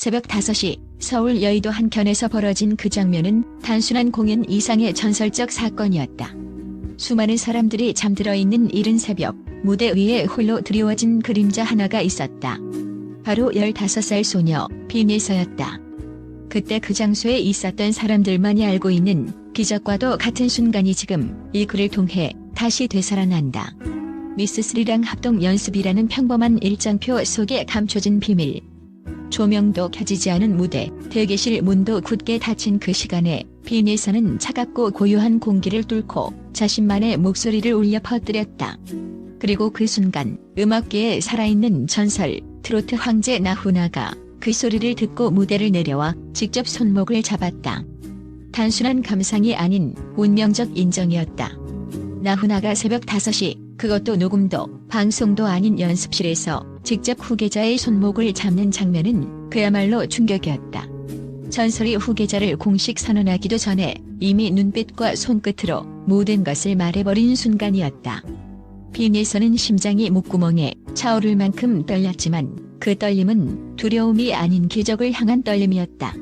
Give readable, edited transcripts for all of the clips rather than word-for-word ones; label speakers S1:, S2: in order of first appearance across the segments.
S1: 새벽 5시 서울 여의도 한켠에서 벌어진 그 장면은 단순한 공연 이상의 전설적 사건이었다. 수많은 사람들이 잠들어 있는 이른 새벽, 무대 위에 홀로 드리워진 그림자 하나가 있었다. 바로 15살 소녀 빈예서였다. 그때 그 장소에 있었던 사람들만이 알고 있는 기적과도 같은 순간이 지금 이 글을 통해 다시 되살아난다. 미스3랑 합동 연습이라는 평범한 일정표 속에 감춰진 비밀. 조명도 켜지지 않은 무대, 대기실 문도 굳게 닫힌 그 시간에 빈예서는 차갑고 고요한 공기를 뚫고 자신만의 목소리를 울려 퍼뜨렸다. 그리고 그 순간 음악계에 살아있는 전설, 트로트 황제 나훈아가 그 소리를 듣고 무대를 내려와 직접 손목을 잡았다. 단순한 감상이 아닌 운명적 인정이었다. 나훈아가 새벽 5시, 그것도 녹음도, 방송도 아닌 연습실에서 직접 후계자의 손목을 잡는 장면은 그야말로 충격이었다. 전설이 후계자를 공식 선언하기도 전에 이미 눈빛과 손끝으로 모든 것을 말해버린 순간이었다. 빈예서는 심장이 목구멍에 차오를 만큼 떨렸지만 그 떨림은 두려움이 아닌 기적을 향한 떨림이었다.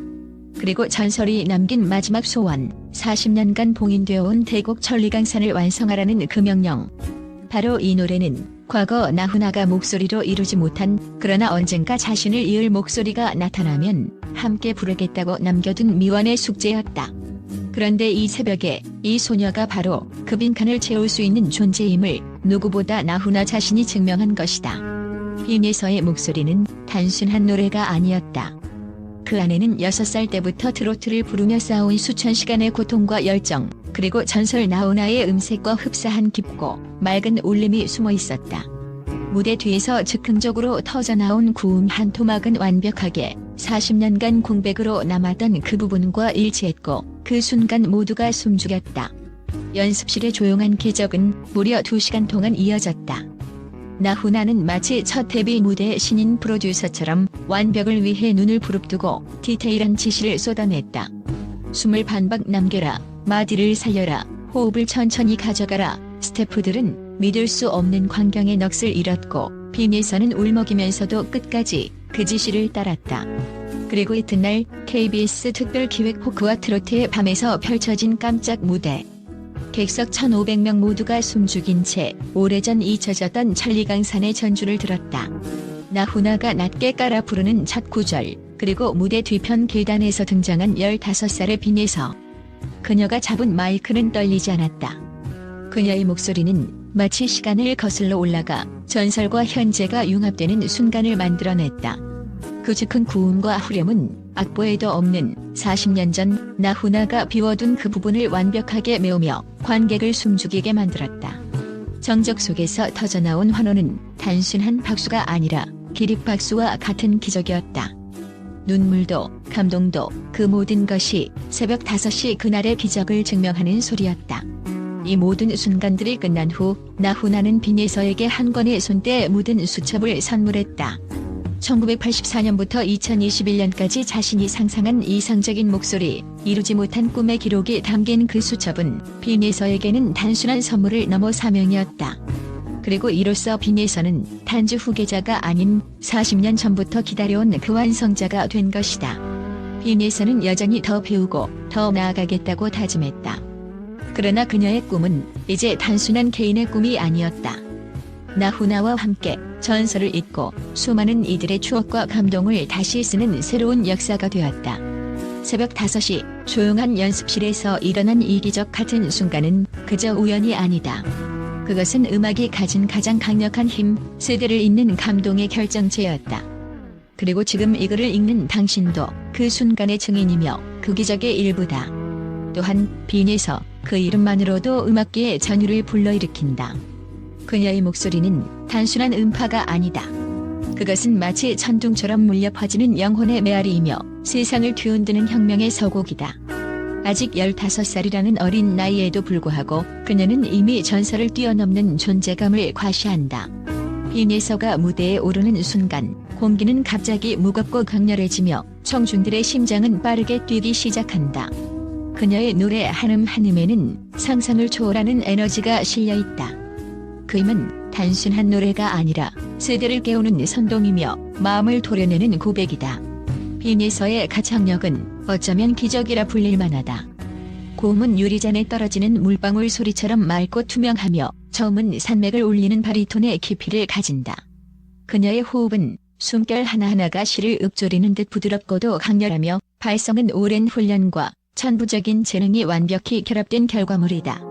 S1: 그리고 전설이 남긴 마지막 소원, 40년간 봉인되어 온 대곡 천리강산을 완성하라는 그 명령. 바로 이 노래는 과거 나훈아가 목소리로 이루지 못한, 그러나 언젠가 자신을 이을 목소리가 나타나면 함께 부르겠다고 남겨둔 미완의 숙제였다. 그런데 이 새벽에 이 소녀가 바로 그 빈칸을 채울 수 있는 존재임을 누구보다 나훈아 자신이 증명한 것이다. 빈예서의 목소리는 단순한 노래가 아니었다. 그 안에는 6살 때부터 트로트를 부르며 쌓아온 수천 시간의 고통과 열정, 그리고 전설 나훈아의 음색과 흡사한 깊고 맑은 울림이 숨어 있었다. 무대 뒤에서 즉흥적으로 터져나온 구음 한 토막은 완벽하게 40년간 공백으로 남았던 그 부분과 일치했고 그 순간 모두가 숨죽였다. 연습실의 조용한 기적은 무려 2시간 동안 이어졌다. 나훈아는 마치 첫 데뷔 무대의 신인 프로듀서처럼 완벽을 위해 눈을 부릅뜨고 디테일한 지시를 쏟아냈다. 숨을 반박 남겨라, 마디를 살려라, 호흡을 천천히 가져가라. 스태프들은 믿을 수 없는 광경의 넋을 잃었고 빈예서는 울먹이면서도 끝까지 그 지시를 따랐다. 그리고 이튿날 KBS 특별기획 포크와 트로트의 밤에서 펼쳐진 깜짝 무대. 객석 1,500명 모두가 숨죽인 채 오래전 잊혀졌던 천리강산의 전주를 들었다. 나훈아가 낮게 깔아 부르는 첫 구절, 그리고 무대 뒤편 계단에서 등장한 15살의 빈예서. 그녀가 잡은 마이크는 떨리지 않았다. 그녀의 목소리는 마치 시간을 거슬러 올라가 전설과 현재가 융합되는 순간을 만들어냈다. 그 즉흥 구음과 후렴은 악보에도 없는 40년 전 나훈아가 비워둔 그 부분을 완벽하게 메우며 관객을 숨죽이게 만들었다. 정적 속에서 터져나온 환호는 단순한 박수가 아니라 기립박수와 같은 기적이었다. 눈물도 감동도 그 모든 것이 새벽 5시 그날의 기적을 증명하는 소리였다. 이 모든 순간들이 끝난 후 나훈아는 빈예서에게 한 권의 손때에 묻은 수첩을 선물했다. 1984년부터 2021년까지 자신이 상상한 이상적인 목소리, 이루지 못한 꿈의 기록이 담긴 그 수첩은 빈예서에게는 단순한 선물을 넘어 사명이었다. 그리고 이로써 빈예서는 단지 후계자가 아닌 40년 전부터 기다려온 그 완성자가 된 것이다. 빈예서는 여전히 더 배우고 더 나아가겠다고 다짐했다. 그러나 그녀의 꿈은 이제 단순한 개인의 꿈이 아니었다. 나훈아와 함께 전설을 잇고 수많은 이들의 추억과 감동을 다시 쓰는 새로운 역사가 되었다. 새벽 5시 조용한 연습실에서 일어난 이 기적 같은 순간은 그저 우연이 아니다. 그것은 음악이 가진 가장 강력한 힘, 세대를 잇는 감동의 결정체였다. 그리고 지금 이 글을 읽는 당신도 그 순간의 증인이며 그 기적의 일부다. 또한 빈예서, 그 이름만으로도 음악계의 전율을 불러일으킨다. 그녀의 목소리는 단순한 음파가 아니다. 그것은 마치 천둥처럼 물려 퍼지는 영혼의 메아리이며 세상을 뒤흔드는 혁명의 서곡이다. 아직 15살이라는 어린 나이에도 불구하고 그녀는 이미 전설을 뛰어넘는 존재감을 과시한다. 빈예서가 무대에 오르는 순간 공기는 갑자기 무겁고 강렬해지며 청중들의 심장은 빠르게 뛰기 시작한다. 그녀의 노래 한음 한음에는 상상을 초월하는 에너지가 실려있다. 그 힘은 단순한 노래가 아니라 세대를 깨우는 선동이며 마음을 도려내는 고백이다. 빈에서의 가창력은 어쩌면 기적이라 불릴 만하다. 고음은 유리잔에 떨어지는 물방울 소리처럼 맑고 투명하며 저음은 산맥을 울리는 바리톤의 깊이를 가진다. 그녀의 호흡은 숨결 하나하나가 시를 읊조리는 듯 부드럽고도 강렬하며 발성은 오랜 훈련과 천부적인 재능이 완벽히 결합된 결과물이다.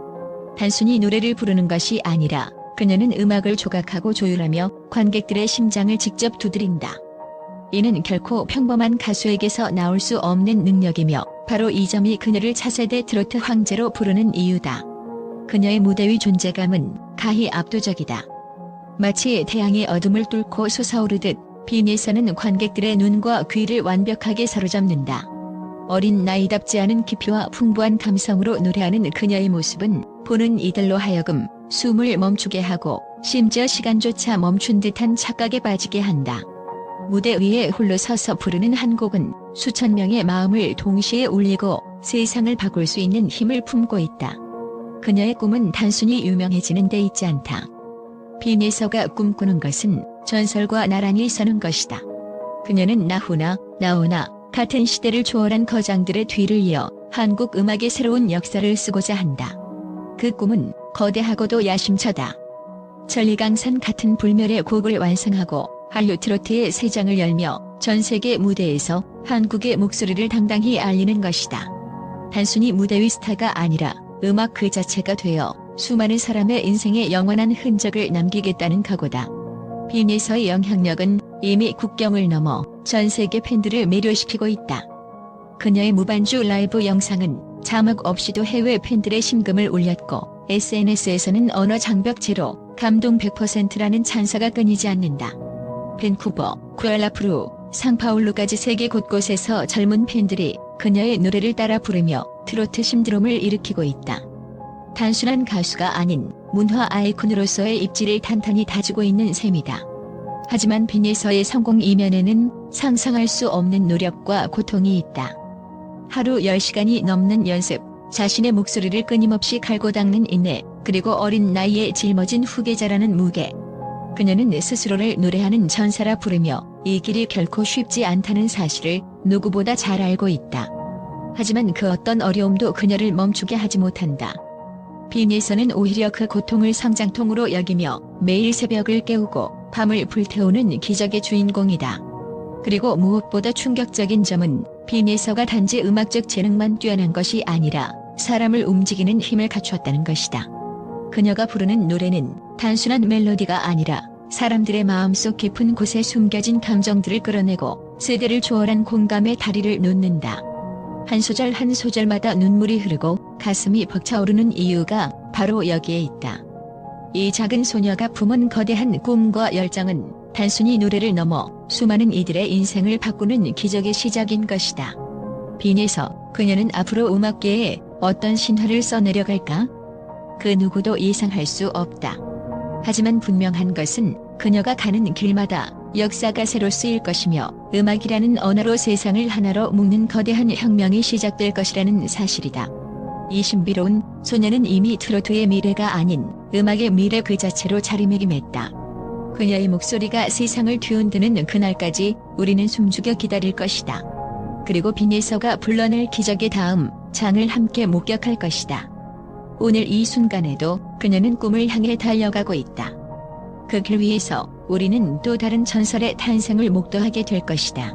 S1: 단순히 노래를 부르는 것이 아니라 그녀는 음악을 조각하고 조율하며 관객들의 심장을 직접 두드린다. 이는 결코 평범한 가수에게서 나올 수 없는 능력이며 바로 이 점이 그녀를 차세대 트로트 황제로 부르는 이유다. 그녀의 무대 위 존재감은 가히 압도적이다. 마치 태양이 어둠을 뚫고 솟아오르듯 빈에서는 관객들의 눈과 귀를 완벽하게 사로잡는다. 어린 나이답지 않은 깊이와 풍부한 감성으로 노래하는 그녀의 모습은 보는 이들로 하여금 숨을 멈추게 하고 심지어 시간조차 멈춘 듯한 착각에 빠지게 한다. 무대 위에 홀로 서서 부르는 한 곡은 수천 명의 마음을 동시에 울리고 세상을 바꿀 수 있는 힘을 품고 있다. 그녀의 꿈은 단순히 유명해지는 데 있지 않다. 빈에서가 꿈꾸는 것은 전설과 나란히 서는 것이다. 그녀는 나훈아, 나오나 같은 시대를 초월한 거장들의 뒤를 이어 한국 음악의 새로운 역사를 쓰고자 한다. 그 꿈은 거대하고도 야심차다. 천리강산 같은 불멸의 곡을 완성하고 한류 트로트의 새 장을 열며 전 세계 무대에서 한국의 목소리를 당당히 알리는 것이다. 단순히 무대 위 스타가 아니라 음악 그 자체가 되어 수많은 사람의 인생에 영원한 흔적을 남기겠다는 각오다. 빈에서의 영향력은 이미 국경을 넘어 전 세계 팬들을 매료시키고 있다. 그녀의 무반주 라이브 영상은 자막 없이도 해외 팬들의 심금을 울렸고 SNS에서는 언어 장벽 제로, 감동 100%라는 찬사가 끊이지 않는다. 밴쿠버, 쿠알라푸르, 상파울루까지 세계 곳곳에서 젊은 팬들이 그녀의 노래를 따라 부르며 트로트 신드롬을 일으키고 있다. 단순한 가수가 아닌 문화 아이콘으로서의 입지를 탄탄히 다지고 있는 셈이다. 하지만 빈에서의 성공 이면에는 상상할 수 없는 노력과 고통이 있다. 하루 10시간이 넘는 연습, 자신의 목소리를 끊임없이 갈고 닦는 인내, 그리고 어린 나이에 짊어진 후계자라는 무게. 그녀는 스스로를 노래하는 전사라 부르며 이 길이 결코 쉽지 않다는 사실을 누구보다 잘 알고 있다. 하지만 그 어떤 어려움도 그녀를 멈추게 하지 못한다. 빈에서는 오히려 그 고통을 성장통으로 여기며 매일 새벽을 깨우고 밤을 불태우는 기적의 주인공이다. 그리고 무엇보다 충격적인 점은 빈에서가 단지 음악적 재능만 뛰어난 것이 아니라 사람을 움직이는 힘을 갖추었다는 것이다. 그녀가 부르는 노래는 단순한 멜로디가 아니라 사람들의 마음속 깊은 곳에 숨겨진 감정들을 끌어내고 세대를 초월한 공감의 다리를 놓는다. 한 소절 한 소절마다 눈물이 흐르고 가슴이 벅차오르는 이유가 바로 여기에 있다. 이 작은 소녀가 품은 거대한 꿈과 열정은 단순히 노래를 넘어 수많은 이들의 인생을 바꾸는 기적의 시작인 것이다. 빈에서 그녀는 앞으로 음악계에 어떤 신화를 써내려갈까? 그 누구도 예상할 수 없다. 하지만 분명한 것은 그녀가 가는 길마다 역사가 새로 쓰일 것이며 음악이라는 언어로 세상을 하나로 묶는 거대한 혁명이 시작될 것이라는 사실이다. 이 신비로운 소녀는 이미 트로트의 미래가 아닌 음악의 미래 그 자체로 자리매김했다. 그녀의 목소리가 세상을 뒤흔드는 그날까지 우리는 숨죽여 기다릴 것이다. 그리고 빈에서가 불러낼 기적의 다음 장을 함께 목격할 것이다. 오늘 이 순간에도 그녀는 꿈을 향해 달려가고 있다. 그 길 위에서 우리는 또 다른 전설의 탄생을 목도하게 될 것이다.